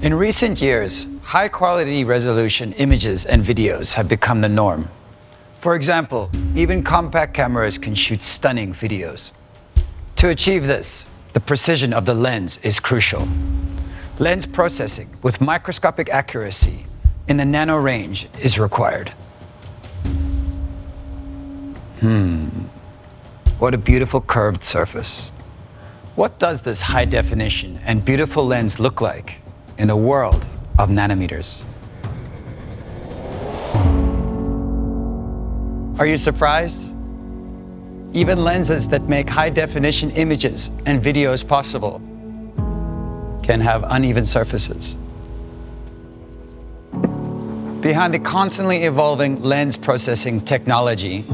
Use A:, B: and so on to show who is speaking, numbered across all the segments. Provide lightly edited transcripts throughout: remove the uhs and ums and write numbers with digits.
A: In recent years, high-quality resolution images and videos have become the norm. For example, even compact cameras can shoot stunning videos. To achieve this, the precision of the lens is crucial. Lens processing with microscopic accuracy in the nano range is required. What a beautiful curved surface. What does this high definition and beautiful lens look like in a world of nanometers? Are you surprised? Even lenses that make high definition images and videos possible can have uneven surfaces. Behind the constantly evolving lens processing technology,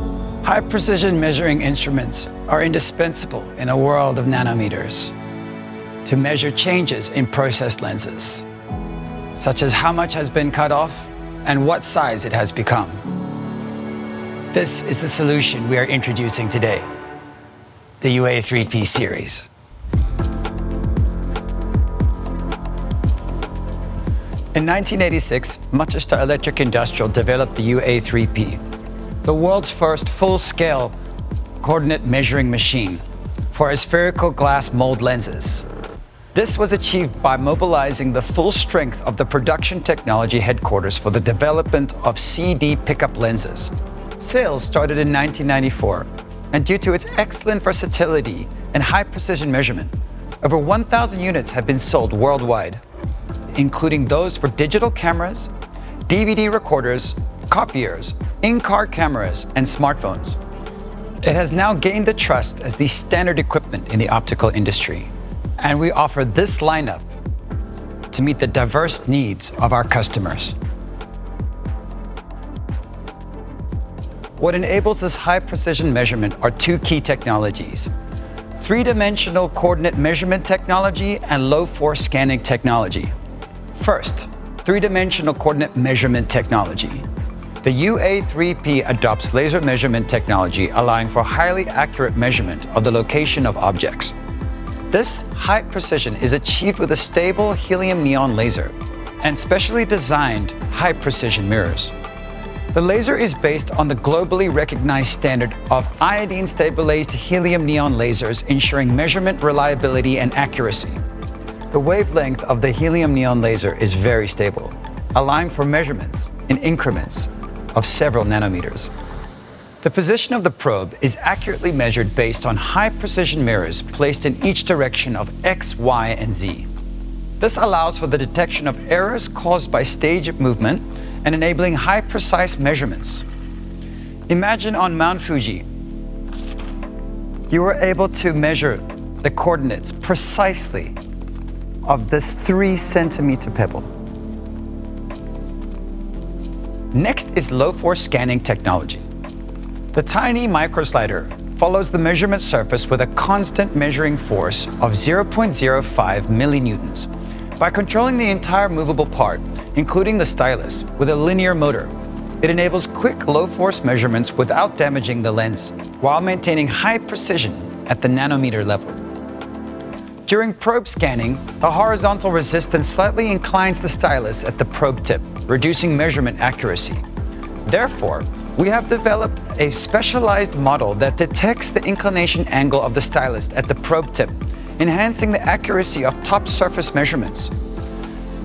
A: high precision measuring instruments are indispensable in a world of nanometers to measure changes in processed lenses, such as how much has been cut off and what size it has become. This is the solution we are introducing today, the UA3P series. In 1986, Manchester Electric Industrial developed the UA3P, the world's first full-scale coordinate measuring machine for spherical glass mold lenses. This was achieved by mobilizing the full strength of the production technology headquarters for the development of CD pickup lenses. Sales started in 1994, and due to its excellent versatility and high precision measurement, over 1,000 units have been sold worldwide, including those for digital cameras, DVD recorders, copiers, in-car cameras, and smartphones. It has now gained the trust as the standard equipment in the optical industry, and we offer this lineup to meet the diverse needs of our customers. What enables this high precision measurement are two key technologies: three-dimensional coordinate measurement technology and low-force scanning technology. First, three-dimensional coordinate measurement technology. The UA3P adopts laser measurement technology, allowing for highly accurate measurement of the location of objects. This high precision is achieved with a stable helium neon laser and specially designed high precision mirrors. The laser is based on the globally recognized standard of iodine stabilized helium neon lasers, ensuring measurement reliability and accuracy. The wavelength of the helium neon laser is very stable, allowing for measurements in increments of several nanometers. The position of the probe is accurately measured based on high precision mirrors placed in each direction of X, Y, and Z. This allows for the detection of errors caused by stage movement and enabling high precise measurements. Imagine on Mount Fuji, you were able to measure the coordinates precisely of this 3-centimeter pebble. Next is low-force scanning technology. The tiny microslider follows the measurement surface with a constant measuring force of 0.05 millinewtons. By controlling the entire movable part, including the stylus, with a linear motor, it enables quick low-force measurements without damaging the lens, while maintaining high precision at the nanometer level. During probe scanning, the horizontal resistance slightly inclines the stylus at the probe tip, reducing measurement accuracy. Therefore, we have developed a specialized model that detects the inclination angle of the stylus at the probe tip, enhancing the accuracy of top surface measurements.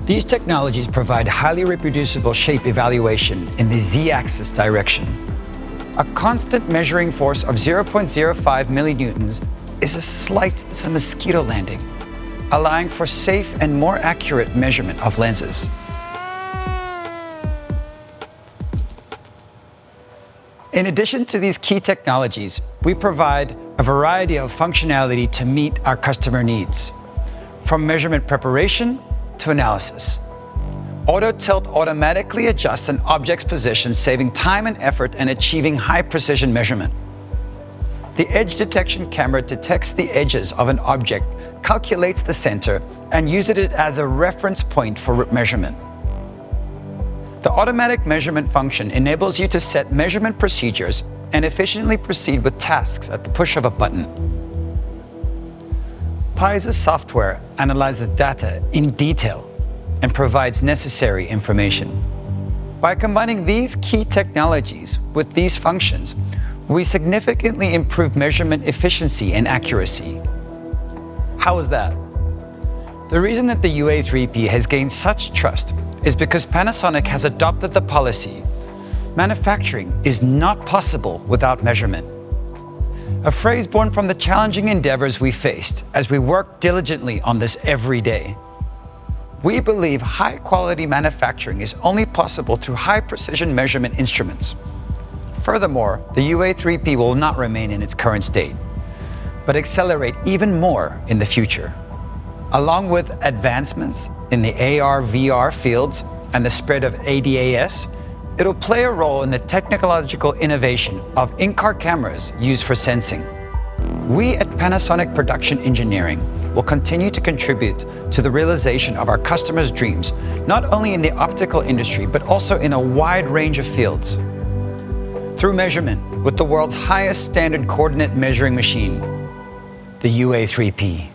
A: These technologies provide highly reproducible shape evaluation in the Z-axis direction. A constant measuring force of 0.05 millinewtons is as a mosquito landing, allowing for safe and more accurate measurement of lenses. In addition to these key technologies, we provide a variety of functionality to meet our customer needs, from measurement preparation to analysis. Auto tilt automatically adjusts an object's position, saving time and effort and achieving high precision measurement. The edge detection camera detects the edges of an object, calculates the center, and uses it as a reference point for measurement. The automatic measurement function enables you to set measurement procedures and efficiently proceed with tasks at the push of a button. PI's software analyzes data in detail and provides necessary information. By combining these key technologies with these functions, we significantly improve measurement efficiency and accuracy. How is that? The reason that the UA3P has gained such trust is because Panasonic has adopted the policy: manufacturing is not possible without measurement. A phrase born from the challenging endeavors we faced as we work diligently on this every day. We believe high-quality manufacturing is only possible through high-precision measurement instruments. Furthermore, the UA3P will not remain in its current state, but accelerate even more in the future. Along with advancements in the AR/VR fields and the spread of ADAS, it'll play a role in the technological innovation of in-car cameras used for sensing. We at Panasonic Production Engineering will continue to contribute to the realization of our customers' dreams, not only in the optical industry, but also in a wide range of fields. Through measurement with the world's highest standard coordinate measuring machine, the UA3P.